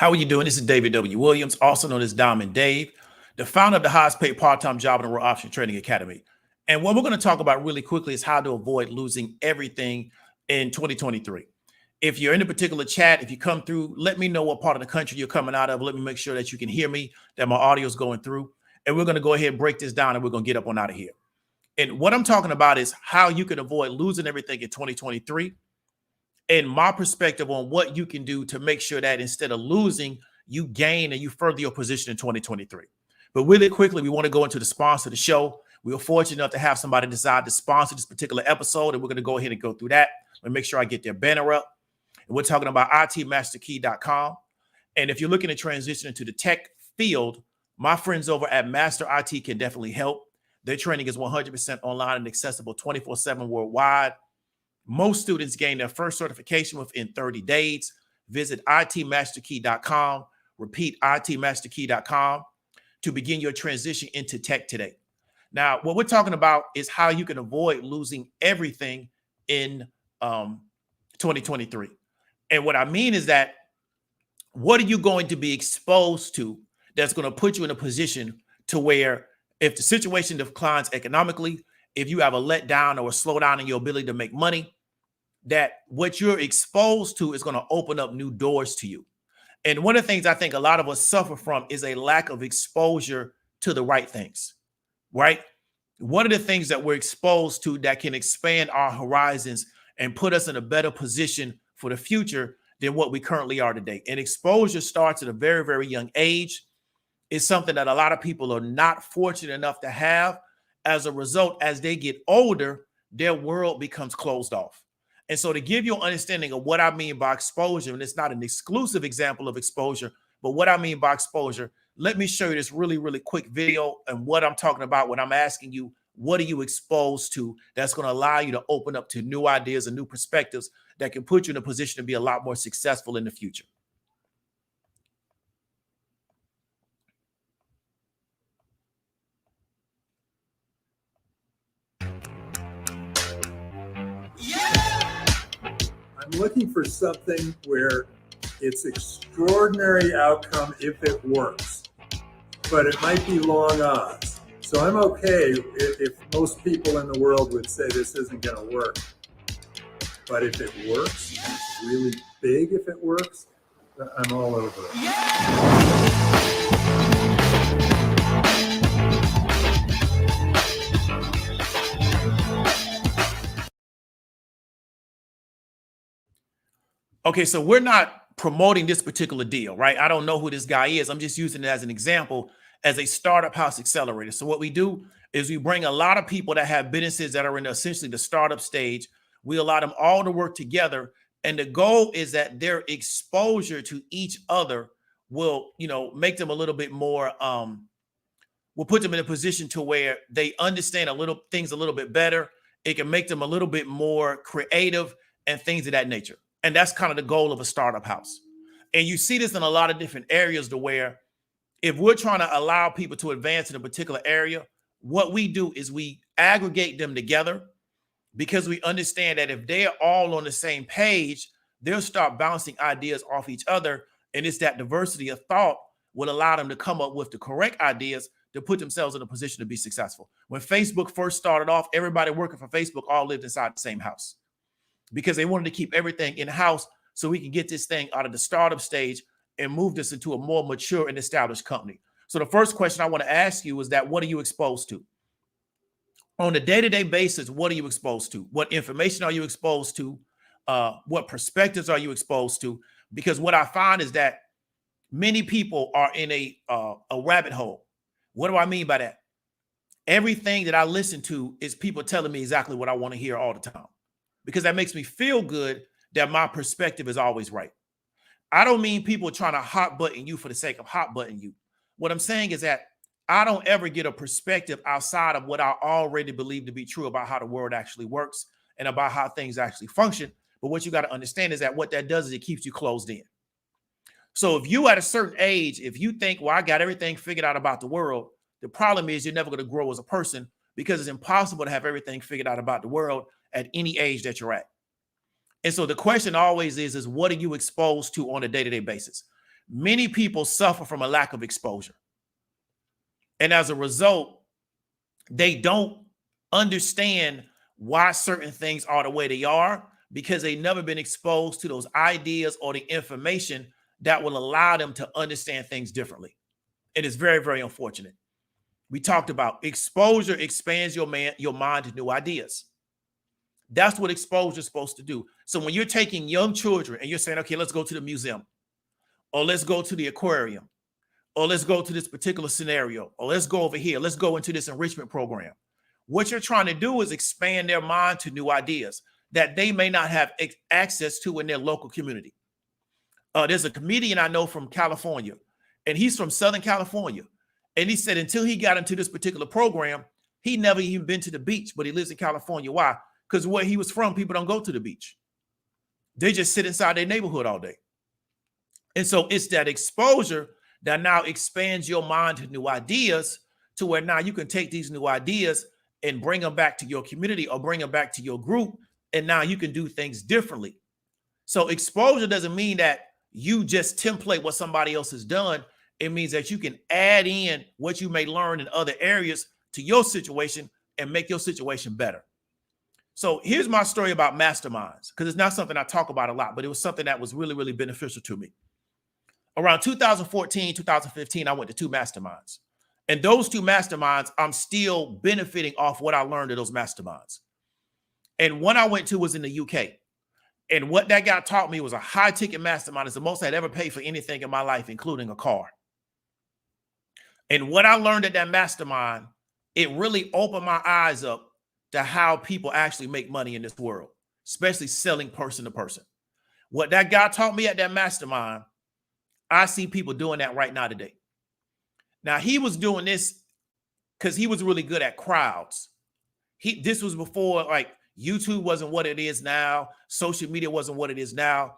How are you doing? This is David W. Williams, also known as Diamond Dave, the founder of the highest paid part-time job in the world, Option Trading Academy. And what we're going to talk about really quickly is how to avoid losing everything in 2023. If you're in a particular chat, if you come through, let me know what part of the country you're coming out of. Let me make sure that you can hear me, that my audio is going through. And we're going to go ahead and break this down, and we're going to get up on out of here. And what I'm talking about is how you can avoid losing everything in 2023. And my perspective on what you can do to make sure that instead of losing, you gain and you further your position in 2023. But really quickly, we want to go into the sponsor of the show. We were fortunate enough to have somebody decide to sponsor this particular episode, and we're going to go ahead and go through that. Let me make sure I get their banner up. And we're talking about itmasterkey.com. And if you're looking to transition into the tech field, my friends over at Master IT can definitely help. Their training is 100% online and accessible 24/7 worldwide. Most students gain their first certification within 30 days. Visit itmasterkey.com. Repeat itmasterkey.com to begin your transition into tech today. Now, what we're talking about is how you can avoid losing everything in 2023. And what I mean is that what are you going to be exposed to that's going to put you in a position to where if the situation declines economically, if you have a letdown or a slowdown in your ability to make money, that what you're exposed to is going to open up new doors to you. And one of the things I think a lot of us suffer from is a lack of exposure to the right things, right? One of the things that we're exposed to that can expand our horizons and put us in a better position for the future than what we currently are today. And exposure starts at a very, very young age. It's something that a lot of people are not fortunate enough to have. As a result, as they get older, their world becomes closed off. And so to give you an understanding of what I mean by exposure, and it's not an exclusive example of exposure, but what I mean by exposure, let me show you this really, really quick video and what I'm talking about when I'm asking you, what are you exposed to that's going to allow you to open up to new ideas and new perspectives that can put you in a position to be a lot more successful in the future. I'm looking for something where it's extraordinary outcome if it works, but it might be long odds. So I'm okay if most people in the world would say this isn't going to work. But if it works, it's really big if it works, I'm all over it. Okay, so we're not promoting this particular deal, right? I don't know who this guy is. I'm just using it as an example as a startup house accelerator. So what we do is we bring a lot of people that have businesses that are in essentially the startup stage. We allow them all to work together. And the goal is that their exposure to each other will, make them a little bit more, will put them in a position to where they understand things a little bit better. It can make them a little bit more creative and things of that nature. And that's kind of the goal of a startup house. And you see this in a lot of different areas to where if we're trying to allow people to advance in a particular area, what we do is we aggregate them together because we understand that if they're all on the same page, they'll start bouncing ideas off each other. And it's that diversity of thought will allow them to come up with the correct ideas to put themselves in a position to be successful. When Facebook first started off, everybody working for Facebook all lived inside the same house, because they wanted to keep everything in-house so we can get this thing out of the startup stage and move this into a more mature and established company. So the first question I want to ask you is that what are you exposed to? On a day-to-day basis, what are you exposed to? What information are you exposed to? What perspectives are you exposed to? Because what I find is that many people are in a rabbit hole. What do I mean by that? Everything that I listen to is people telling me exactly what I want to hear all the time, because that makes me feel good that my perspective is always right. I don't mean people trying to hot button you for the sake of hot button you. What I'm saying is that I don't ever get a perspective outside of what I already believe to be true about how the world actually works and about how things actually function. But what you got to understand is that what that does is it keeps you closed in. So if you at a certain age, if you think, well, I got everything figured out about the world, the problem is you're never going to grow as a person, because it's impossible to have everything figured out about the world at any age that you're at. And so the question always is what are you exposed to on a day-to-day basis? many people suffer from a lack of exposure. And as a result, they don't understand why certain things are the way they are because they've never been exposed to those ideas or the information that will allow them to understand things differently. It is very, very unfortunate. We talked about exposure expands your mind to new ideas. That's what exposure is supposed to do. So when you're taking young children and you're saying, okay, let's go to the museum, or let's go to the aquarium, or let's go to this particular scenario, or let's go over here, let's go into this enrichment program. What you're trying to do is expand their mind to new ideas that they may not have access to in their local community. There's a comedian I know from California, and he's from Southern California. And he said until he got into this particular program, he never even been to the beach, but he lives in California. Why? Because where he was from, people don't go to the beach. They just sit inside their neighborhood all day. And so it's that exposure that now expands your mind to new ideas to where now you can take these new ideas and bring them back to your community or bring them back to your group. And now you can do things differently. So exposure doesn't mean that you just template what somebody else has done. It means that you can add in what you may learn in other areas to your situation and make your situation better. So here's my story about masterminds, because it's not something I talk about a lot, but it was something that was really, really beneficial to me. Around 2014, 2015, I went to 2 masterminds. And those 2 masterminds, I'm still benefiting off what I learned at those masterminds. And one I went to was in the UK. And what that guy taught me was a high ticket mastermind. It's the most I'd ever paid for anything in my life, including a car. And what I learned at that mastermind, it really opened my eyes up to how people actually make money in this world, especially selling person to person. What that guy taught me at that mastermind, I see people doing that right now today. Now, he was doing this because he was really good at crowds. This was before like YouTube wasn't what it is now. Social media wasn't what it is now.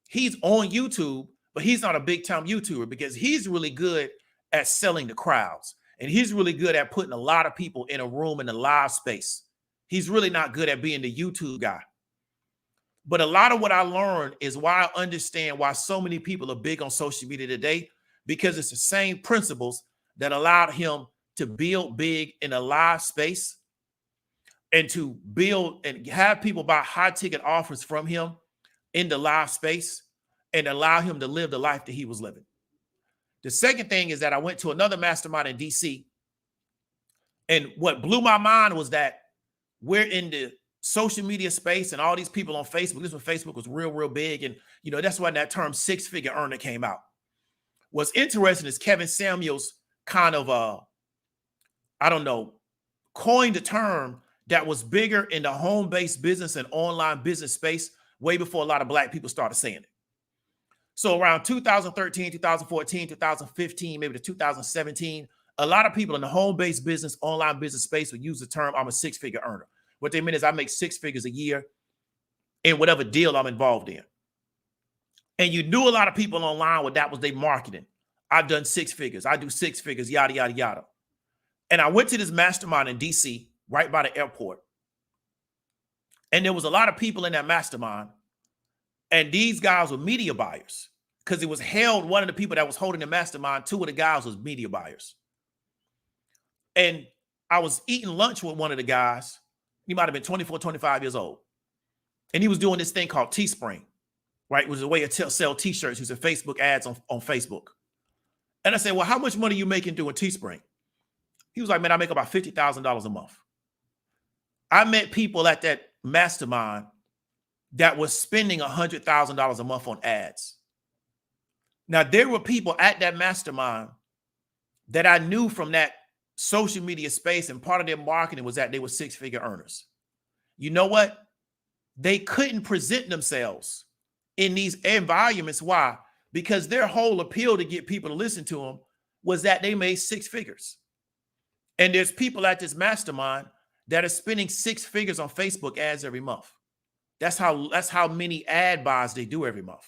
He's on YouTube, but he's not a big time YouTuber because he's really good at selling the crowds. And he's really good at putting a lot of people in a room in a live space. He's really not good at being the YouTube guy. But a lot of what I learned is why I understand why so many people are big on social media today, because it's the same principles that allowed him to build big in a live space and to build and have people buy high ticket offers from him in the live space and allow him to live the life that he was living. The second thing is that I went to another mastermind in DC. And what blew my mind was that we're in the social media space and all these people on Facebook. This was when Facebook was real, real big. And, that's when that term 6-figure earner came out. What's interesting is Kevin Samuels kind of, coined a term that was bigger in the home-based business and online business space way before a lot of Black people started saying it. So around 2013, 2014, 2015, maybe to 2017, a lot of people in the home-based business, online business space would use the term, I'm a 6-figure earner. What they mean is I make 6 figures a year in whatever deal I'm involved in. And you knew a lot of people online where that was their marketing. I've done 6 figures. I do 6 figures, yada, yada, yada. And I went to this mastermind in DC, right by the airport. And there was a lot of people in that mastermind. And these guys were media buyers because it was held, one of the people that was holding the mastermind, 2 of the guys was media buyers. And I was eating lunch with one of the guys. He might have been 24, 25 years old. And he was doing this thing called Teespring, right? It was a way to sell t-shirts using Facebook ads on Facebook. And I said, well, how much money are you making doing Teespring? He was like, man, I make about $50,000 a month. I met people at that mastermind that was spending $100,000 a month on ads. Now, there were people at that mastermind that I knew from that social media space, and part of their marketing was that they were 6-figure earners. You know what? They couldn't present themselves in these environments. Why? Because their whole appeal to get people to listen to them was that they made 6 figures. And there's people at this mastermind that are spending 6 figures on Facebook ads every month. That's how many ad buys they do every month.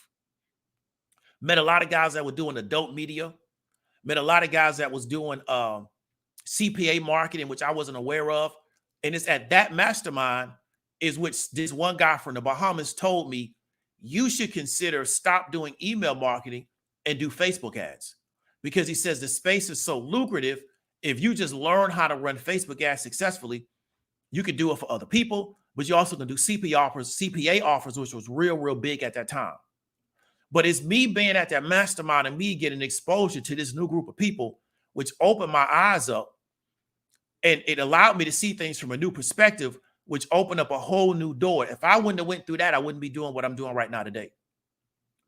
Met a lot of guys that were doing adult media. Met a lot of guys that was doing CPA marketing, which I wasn't aware of. And it's at that mastermind is which this one guy from the Bahamas told me, you should consider stop doing email marketing and do Facebook ads, because he says the space is so lucrative. If you just learn how to run Facebook ads successfully, you can do it for other people, but you also can do CPA offers, which was real big at that time. But it's me being at that mastermind and me getting exposure to this new group of people, which opened my eyes up, and it allowed me to see things from a new perspective, which opened up a whole new door. If I wouldn't have went through that, I wouldn't be doing what I'm doing right now today,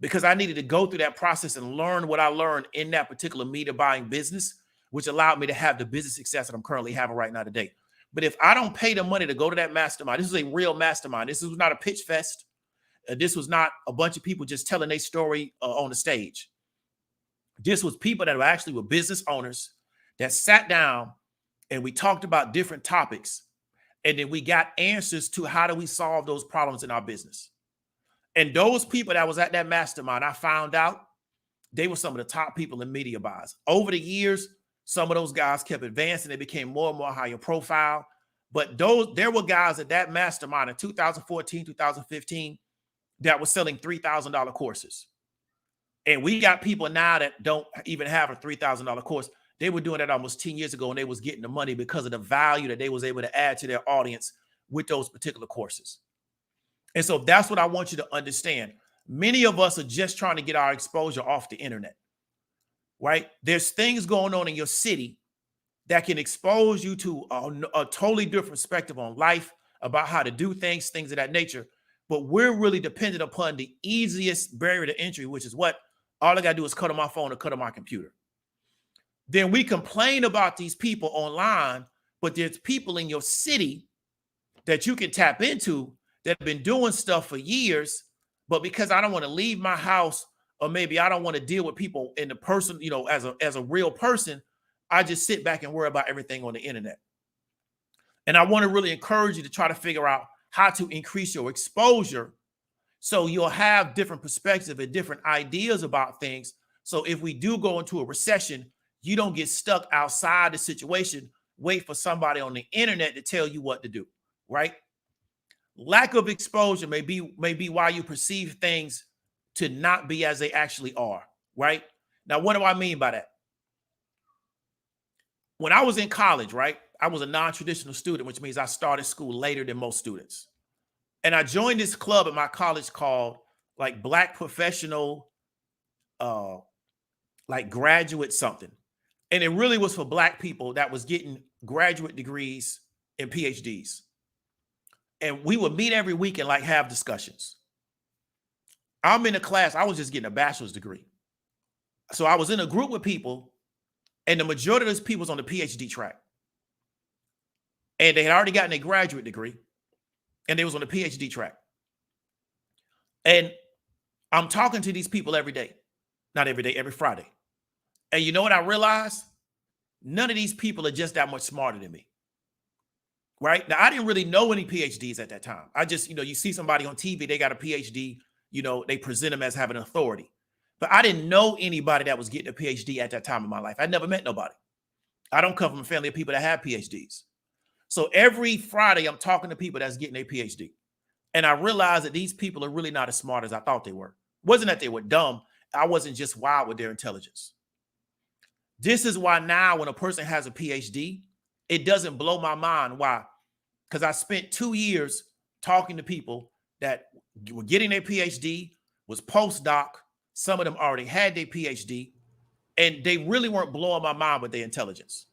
because I needed to go through that process and learn what I learned in that particular media buying business, which allowed me to have the business success that I'm currently having right now today. But if I don't pay the money to go to that mastermind, this is a real mastermind. This was not a pitch fest. This was not a bunch of people just telling their story on the stage. This was people that were business owners that sat down and we talked about different topics. And then we got answers to how do we solve those problems in our business. And those people that was at that mastermind, I found out they were some of the top people in media buys. Over the years, some of those guys kept advancing. They became more and more higher profile. But there were guys at that mastermind in 2014, 2015, that was selling $3,000 courses. And we got people now that don't even have a $3,000 course. They were doing that almost 10 years ago, and they was getting the money because of the value that they was able to add to their audience with those particular courses. And so that's what I want you to understand. Many of us are just trying to get our exposure off the internet, right? There's things going on in your city that can expose you to a totally different perspective on life, about how to do things of that nature. But we're really dependent upon the easiest barrier to entry, which is what? All I got to do is cut on my phone or cut on my computer. Then we complain about these people online, but there's people in your city that you can tap into that have been doing stuff for years. But because I don't want to leave my house, or maybe I don't want to deal with people in the person, as a real person, I just sit back and worry about everything on the internet. And I want to really encourage you to try to figure out how to increase your exposure so you'll have different perspectives and different ideas about things. So if we do go into a recession, you don't get stuck outside the situation, wait for somebody on the internet to tell you what to do, right? Lack of exposure may be why you perceive things to not be as they actually are, right? Now, what do I mean by that? When I was in college, right, I was a non-traditional student, which means I started school later than most students. And I joined this club at my college called like Black Professional, like graduate something. And it really was for Black people that was getting graduate degrees and PhDs. And we would meet every week and like have discussions. I'm in a class, I was just getting a bachelor's degree. So I was in a group with people, and the majority of those people was on the PhD track. And they had already gotten a graduate degree, and they was on the PhD track. And I'm talking to these people every day. Not every day, every Friday. And you know what I realized? None of these people are just that much smarter than me. Right? Now, I didn't really know any PhDs at that time. I just, you see somebody on TV, they got a PhD, they present them as having authority. But I didn't know anybody that was getting a PhD at that time in my life. I never met nobody. I don't come from a family of people that have PhDs. So every Friday, I'm talking to people that's getting a PhD. And I realized that these people are really not as smart as I thought they were. It wasn't that they were dumb. I wasn't just wild with their intelligence. This is why now when a person has a PhD, it doesn't blow my mind. Why? Because I spent 2 years talking to people that were getting their PhD, was postdoc. Some of them already had their PhD, and they really weren't blowing my mind with their intelligence.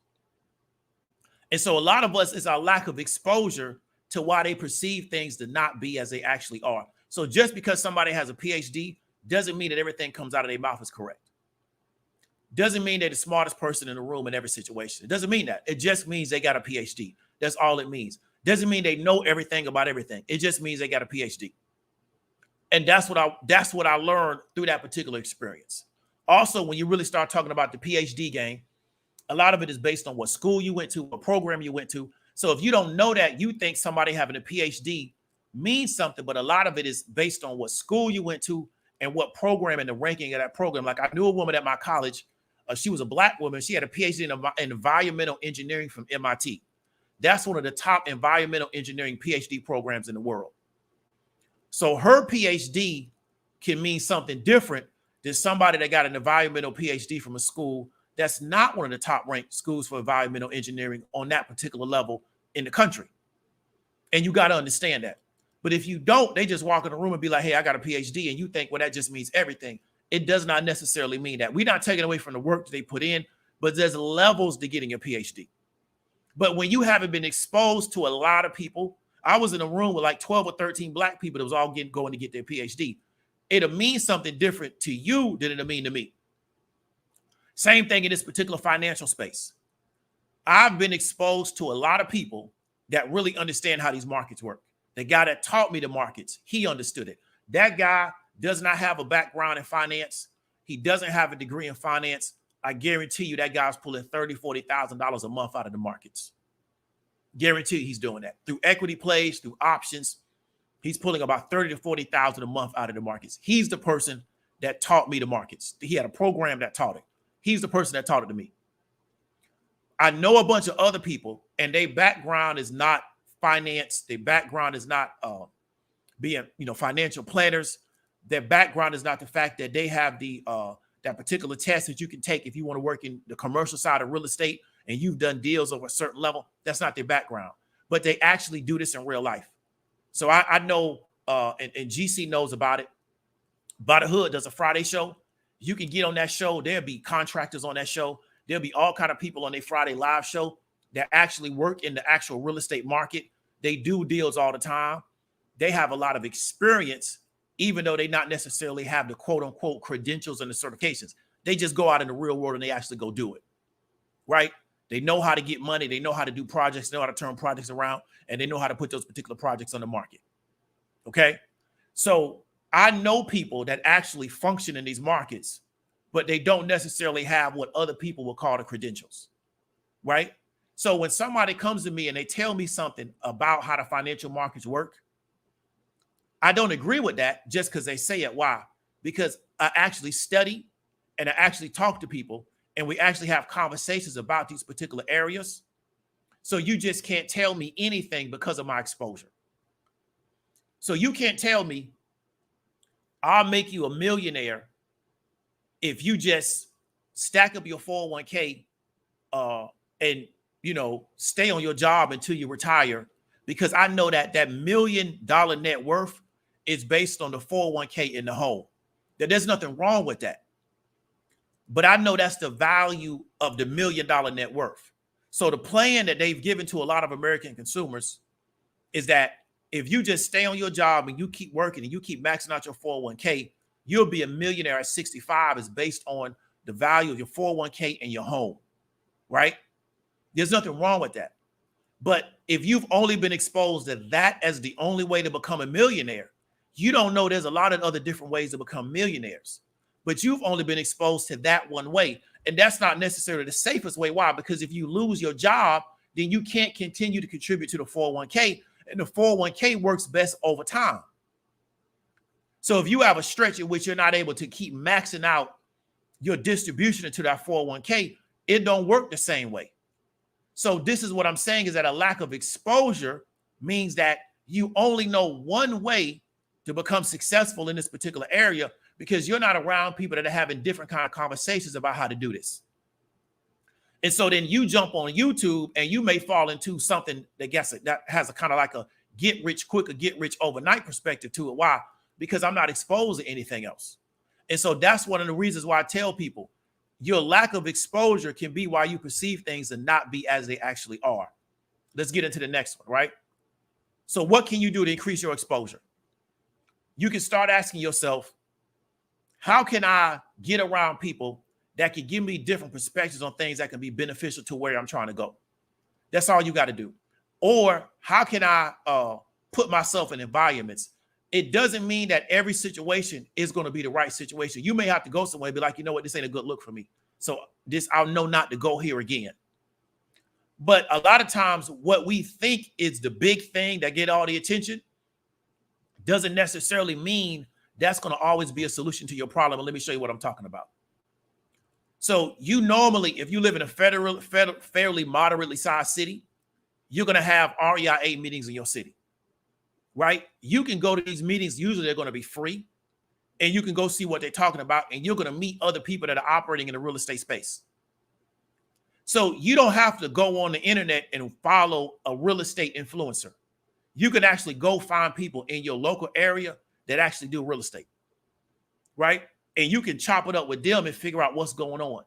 And so a lot of us is our lack of exposure to why they perceive things to not be as they actually are. So just because somebody has a PhD doesn't mean that everything comes out of their mouth is correct. Doesn't mean they're the smartest person in the room in every situation. It doesn't mean that. It just means they got a PhD. That's all it means. Doesn't mean they know everything about everything. It just means they got a PhD. And that's what I learned through that particular experience. Also, when you really start talking about the PhD game, a lot of it is based on what school you went to, what program you went to. So if you don't know that, you think somebody having a PhD means something, but a lot of it is based on what school you went to and what program and the ranking of that program. Like I knew a woman at my college. She was a Black woman. She had a PhD in environmental engineering from MIT. That's one of the top environmental engineering PhD programs in the world. So her PhD can mean something different than somebody that got an environmental PhD from a school that's not one of the top ranked schools for environmental engineering on that particular level in the country. And you got to understand that. But if you don't, they just walk in the room and be like, hey, I got a PhD. And you think, well, that just means everything. It does not necessarily mean that. We're not taking away from the work that they put in, but there's levels to getting a PhD. But when you haven't been exposed to a lot of people, I was in a room with like 12 or 13 Black people that was all going to get their PhD. It'll mean something different to you than it'll mean to me. Same thing in this particular financial space. I've been exposed to a lot of people that really understand how these markets work. The guy that taught me the markets, he understood it. That guy does not have a background in finance. He doesn't have a degree in finance. I guarantee you that guy's pulling $30,000, $40,000 a month out of the markets. Guarantee you he's doing that through equity plays, through options. He's pulling about $30,000 to $40,000 a month out of the markets. He's the person that taught me the markets. He had a program that taught it. He's the person that taught it to me. I know a bunch of other people, and their background is not finance. Their background is not being, financial planners. Their background is not the fact that they have the that particular test that you can take if you want to work in the commercial side of real estate and you've done deals over a certain level. That's not their background, but they actually do this in real life. So I know, and GC knows about it. By the Hood does a Friday show. You can get on that show. There'll be contractors on that show. There'll be all kind of people on their Friday live show that actually work in the actual real estate market. They do deals all the time. They have a lot of experience, even though they not necessarily have the quote unquote credentials and the certifications. They just go out in the real world and they actually go do it, right? They know how to get money. They know how to do projects, they know how to turn projects around, and they know how to put those particular projects on the market. Okay. So I know people that actually function in these markets, but they don't necessarily have what other people will call the credentials, right? So when somebody comes to me and they tell me something about how the financial markets work, I don't agree with that just because they say it. Why? Because I actually study and I actually talk to people and we actually have conversations about these particular areas. So you just can't tell me anything because of my exposure. So you can't tell me I'll make you a millionaire if you just stack up your 401k and, stay on your job until you retire, because I know that that $1 million net worth is based on the 401k in the home. There's nothing wrong with that. But I know that's the value of the $1 million net worth. So the plan that they've given to a lot of American consumers is that if you just stay on your job and you keep working and you keep maxing out your 401k, you'll be a millionaire at 65 is based on the value of your 401k and your home, right? There's nothing wrong with that. But if you've only been exposed to that as the only way to become a millionaire, you don't know there's a lot of other different ways to become millionaires. But you've only been exposed to that one way. And that's not necessarily the safest way. Why? Because if you lose your job, then you can't continue to contribute to the 401k. And the 401k works best over time. So if you have a stretch in which you're not able to keep maxing out your distribution into that 401k, it don't work the same way. So this is what I'm saying is that a lack of exposure means that you only know one way to become successful in this particular area because you're not around people that are having different kind of conversations about how to do this. And so then you jump on YouTube and you may fall into something that has a kind of like a get rich quick or get rich overnight perspective to it. Why? Because I'm not exposed to anything else. And so that's one of the reasons why I tell people your lack of exposure can be why you perceive things and not be as they actually are. Let's get into the next one, right? So what can you do to increase your exposure? You can start asking yourself, how can I get around people that can give me different perspectives on things that can be beneficial to where I'm trying to go? That's all you got to do. Or how can I put myself in environments? It doesn't mean that every situation is going to be the right situation. You may have to go somewhere and be like, you know what, this ain't a good look for me. So I'll know not to go here again. But a lot of times what we think is the big thing that get all the attention doesn't necessarily mean that's going to always be a solution to your problem. And let me show you what I'm talking about. So you normally, if you live in a fairly moderately sized city, you're going to have REIA meetings in your city, right? You can go to these meetings. Usually they're going to be free. and you can go see what they're talking about, and you're going to meet other people that are operating in the real estate space. So you don't have to go on the internet and follow a real estate influencer. You can actually go find people in your local area that actually do real estate, right? And you can chop it up with them and figure out what's going on.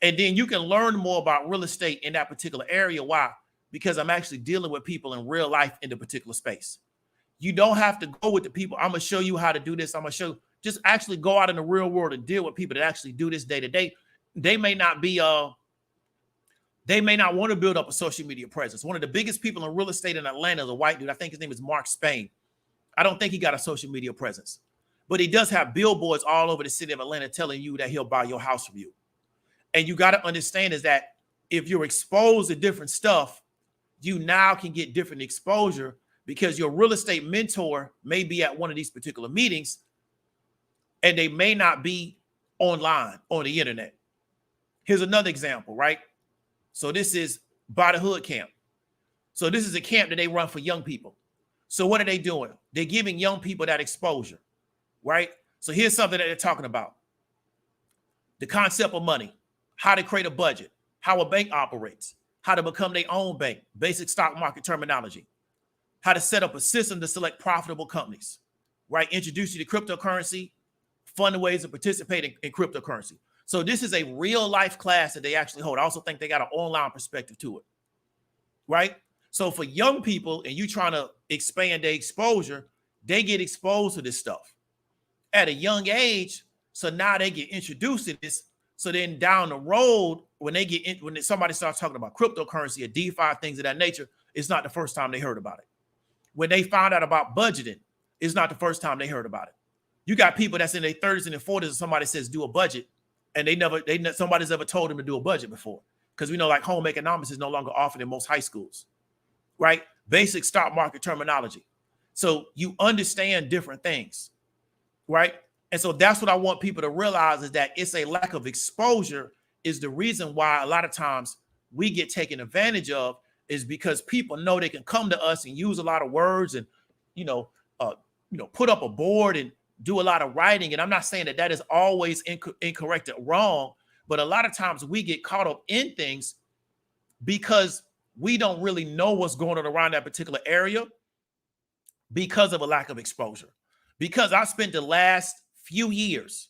And then you can learn more about real estate in that particular area. Why? Because I'm actually dealing with people in real life in the particular space. You don't have to go with the people. I'm going to show you how to do this. I'm going to show you. Just actually go out in the real world and deal with people that actually do this day to day. They may not want to build up a social media presence. One of the biggest people in real estate in Atlanta is a white dude. I think his name is Mark Spain. I don't think he got a social media presence, but he does have billboards all over the city of Atlanta telling you that he'll buy your house from you. And you got to understand is that if you're exposed to different stuff, you now can get different exposure because your real estate mentor may be at one of these particular meetings and they may not be online on the internet. Here's another example, right? So this is By the Hood Camp. So this is a camp that they run for young people. So what are they doing? They're giving young people that exposure, right? So here's something that they're talking about. The concept of money, how to create a budget, how a bank operates, how to become their own bank, basic stock market terminology, how to set up a system to select profitable companies, right? Introduce you to cryptocurrency, fun ways of participating in cryptocurrency. So this is a real life class that they actually hold. I also think they got an online perspective to it, right? So for young people and you trying to expand their exposure, they get exposed to this stuff at a young age. So now they get introduced to this. So then down the road, when somebody starts talking about cryptocurrency or DeFi, things of that nature, it's not the first time they heard about it. When they found out about budgeting, it's not the first time they heard about it. You got people that's in their 30s and their 40s and somebody says do a budget, and somebody's ever told them to do a budget before. Because we know like home economics is no longer offered in most high schools, right? Basic stock market terminology. So you understand different things, right? And so that's what I want people to realize is that it's a lack of exposure is the reason why a lot of times we get taken advantage of is because people know they can come to us and use a lot of words and, put up a board and do a lot of writing. And I'm not saying that is always incorrect or wrong, but a lot of times we get caught up in things because we don't really know what's going on around that particular area because of a lack of exposure. Because I spent the last few years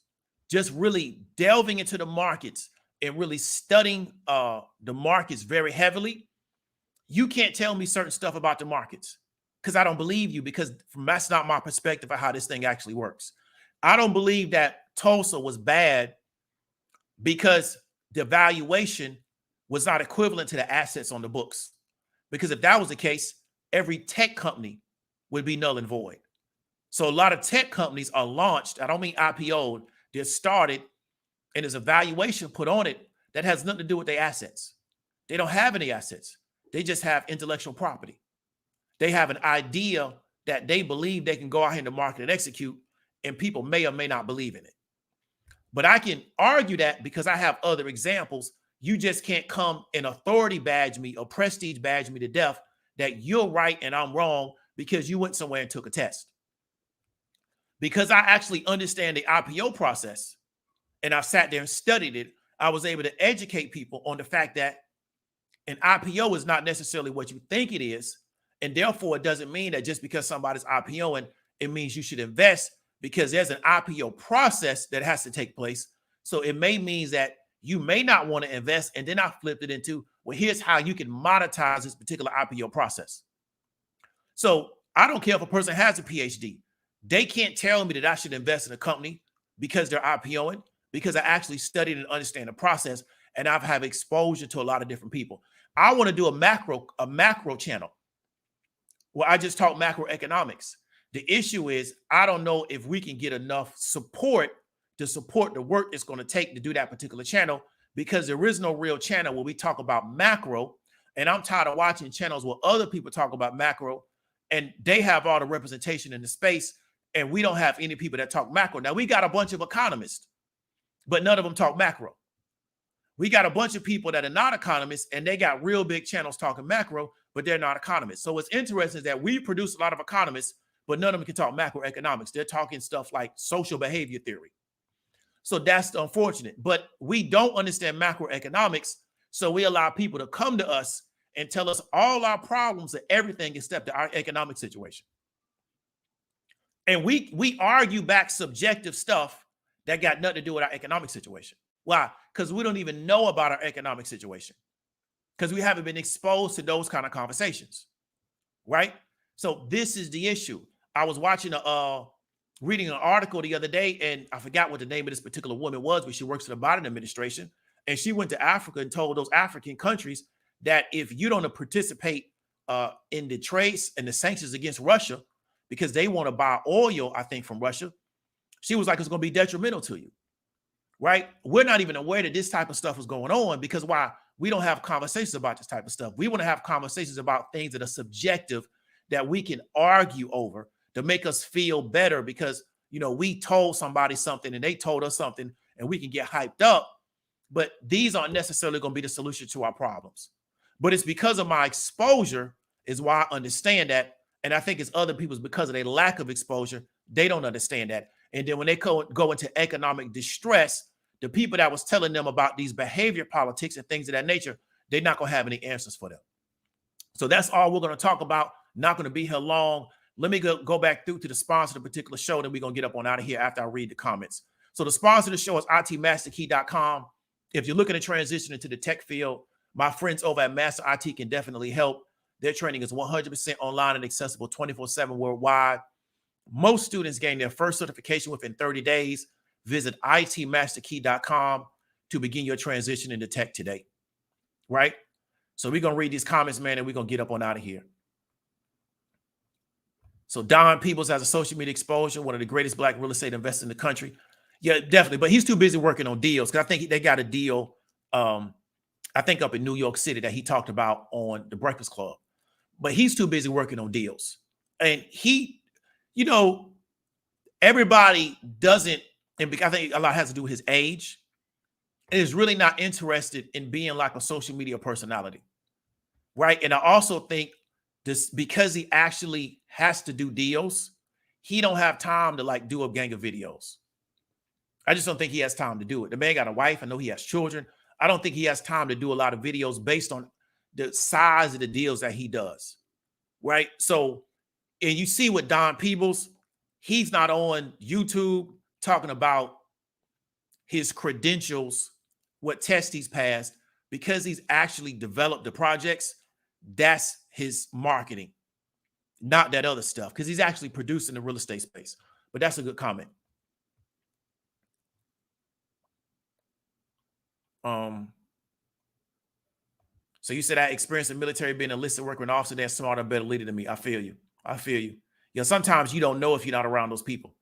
just really delving into the markets and really studying the markets very heavily. You can't tell me certain stuff about the markets because I don't believe you, because that's not my perspective of how this thing actually works. I don't believe that Tulsa was bad because the valuation was not equivalent to the assets on the books. Because if that was the case, every tech company would be null and void. So a lot of tech companies are launched. I don't mean IPO'd. They're started and there's a valuation put on it that has nothing to do with their assets. They don't have any assets. They just have intellectual property. They have an idea that they believe they can go out here in the market and execute, and people may or may not believe in it. But I can argue that because I have other examples. You just can't come and authority badge me or prestige badge me to death that you're right and I'm wrong because you went somewhere and took a test. Because I actually understand the IPO process and I sat there and studied it, I was able to educate people on the fact that an IPO is not necessarily what you think it is. And therefore, it doesn't mean that just because somebody's IPOing, it means you should invest, because there's an IPO process that has to take place. So it may mean that you may not want to invest. And then I flipped it into, well, here's how you can monetize this particular IPO process. So I don't care if a person has a PhD. They can't tell me that I should invest in a company because they're IPOing, because I actually studied and understand the process and I've had exposure to a lot of different people. I want to do a macro channel where I just talk macroeconomics. The issue is I don't know if we can get enough support to support the work it's going to take to do that particular channel, because there is no real channel where we talk about macro. And I'm tired of watching channels where other people talk about macro and they have all the representation in the space, and we don't have any people that talk macro. Now, we got a bunch of economists, but none of them talk macro. We got a bunch of people that are not economists, and they got real big channels talking macro, but they're not economists. So what's interesting is that we produce a lot of economists, but none of them can talk macroeconomics. They're talking stuff like social behavior theory. So that's unfortunate. But we don't understand macroeconomics, so we allow people to come to us and tell us all our problems and everything except our economic situation. And we argue back subjective stuff that got nothing to do with our economic situation. Why? Because we don't even know about our economic situation, because we haven't been exposed to those kind of conversations, right? So this is the issue. I was watching reading an article the other day, and I forgot what the name of this particular woman was, but she works for the Biden administration, and she went to Africa and told those African countries that if you don't participate in the trades and the sanctions against Russia, because they want to buy oil, I think, from Russia, she was like, it's going to be detrimental to you, right? We're not even aware that this type of stuff is going on, because why? We don't have conversations about this type of stuff. We want to have conversations about things that are subjective, that we can argue over to make us feel better, because, you know, we told somebody something and they told us something and we can get hyped up. But these aren't necessarily going to be the solution to our problems. But it's because of my exposure is why I understand that. And I think it's other people's, because of their lack of exposure, they don't understand that. And then when they go into economic distress, the people that was telling them about these behavior politics and things of that nature, they're not going to have any answers for them. So that's all we're going to talk about. Not going to be here long. Let me go back through to the sponsor of the particular show, then we're going to get up on out of here after I read the comments. So the sponsor of the show is itmasterkey.com. If you're looking to transition into the tech field, my friends over at Master IT can definitely help. Their training is 100% online and accessible 24/7 worldwide. Most students gain their first certification within 30 days. Visit itmasterkey.com to begin your transition into tech today, right? So we're going to read these comments, man, and we're going to get up on out of here. So Don Peebles has a social media exposure, one of the greatest Black real estate investors in the country. Yeah, definitely. But he's too busy working on deals, because I think they got a deal, I think up in New York City, that he talked about on the Breakfast Club. But he's too busy working on deals. And he, you know, everybody doesn't, and I think a lot has to do with his age, is really not interested in being like a social media personality, right? And I also think this, because he actually has to do deals, he don't have time to like do a gang of videos. I just don't think he has time to do it. The man got a wife. I know he has children. I don't think he has time to do a lot of videos based on the size of the deals that he does, right? So, and you see with Don Peebles, he's not on YouTube talking about his credentials, what test he's passed, because he's actually developed the projects. That's his marketing, not that other stuff, because he's actually producing the real estate space. But that's a good comment. So you said I experienced in military, being enlisted, working with an officer that's smarter, better leader than me. I feel you. I feel you. You know, sometimes you don't know if you're not around those people.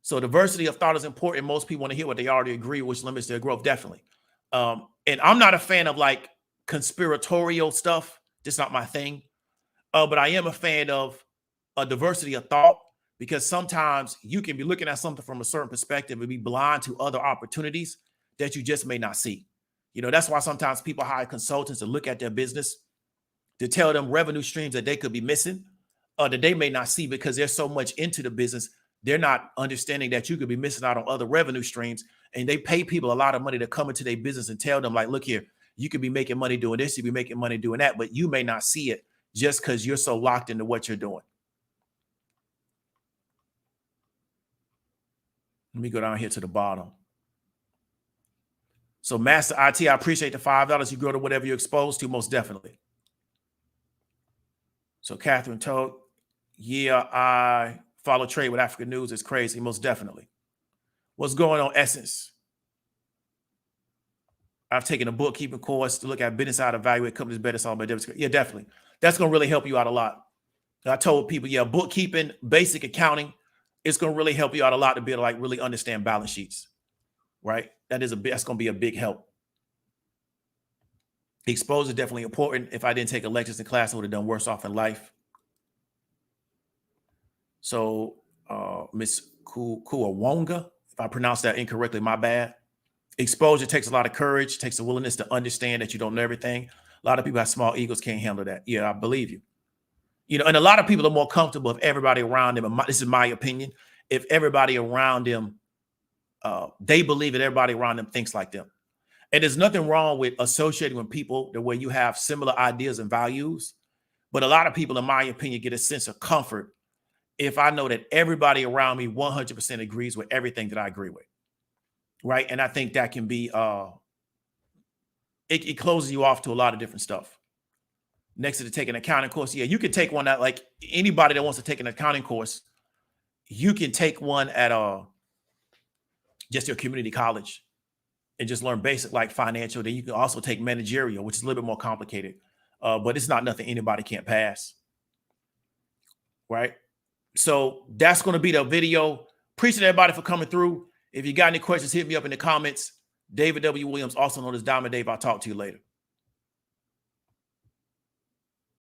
So diversity of thought is important. Most people want to hear what they already agree, which limits their growth. Definitely. And I'm not a fan of like conspiratorial stuff. Just not my thing. But I am a fan of a diversity of thought, because sometimes you can be looking at something from a certain perspective and be blind to other opportunities that you just may not see. You know, that's why sometimes people hire consultants to look at their business, to tell them revenue streams that they could be missing, or that they may not see, because they're so much into the business. They're not understanding that you could be missing out on other revenue streams. And they pay people a lot of money to come into their business and tell them, like, look here, you could be making money doing this, you could be making money doing that, but you may not see it just because you're so locked into what you're doing. Let me go down here to the bottom. So Master IT, I appreciate the $5. You grow to whatever you're exposed to, most definitely. So Catherine told, yeah, I follow trade with African news. It's crazy, most definitely. What's going on, Essence? I've taken a bookkeeping course to look at business, how to evaluate companies better. Solve my debit. Yeah, definitely. That's going to really help you out a lot. I told people, yeah, bookkeeping, basic accounting, it's going to really help you out a lot to be able to like really understand balance sheets, right? That's going to be a big help. Exposure is definitely important. If I didn't take electives in class, I would have done worse off in life. So Miss Kuawonga, if I pronounced that incorrectly, my bad. Exposure takes a lot of courage, takes a willingness to understand that you don't know everything. A lot of people have small egos, can't handle that. Yeah, I believe you. You know, and a lot of people are more comfortable if everybody around them, and this is my opinion, if everybody around them, they believe that everybody around them thinks like them. And there's nothing wrong with associating with people where you have similar ideas and values. But a lot of people, in my opinion, get a sense of comfort if I know that everybody around me 100% agrees with everything that I agree with. Right. And I think that can be, it closes you off to a lot of different stuff. Next to the take an accounting course. Yeah, you can take one that, like, anybody that wants to take an accounting course, you can take one at just your community college and just learn basic, like, financial. Then you can also take managerial, which is a little bit more complicated, but it's not nothing anybody can't pass. Right. So that's going to be the video. Appreciate everybody for coming through. If you got any questions, hit me up in the comments. David W. Williams, also known as Diamond Dave. I'll talk to you later.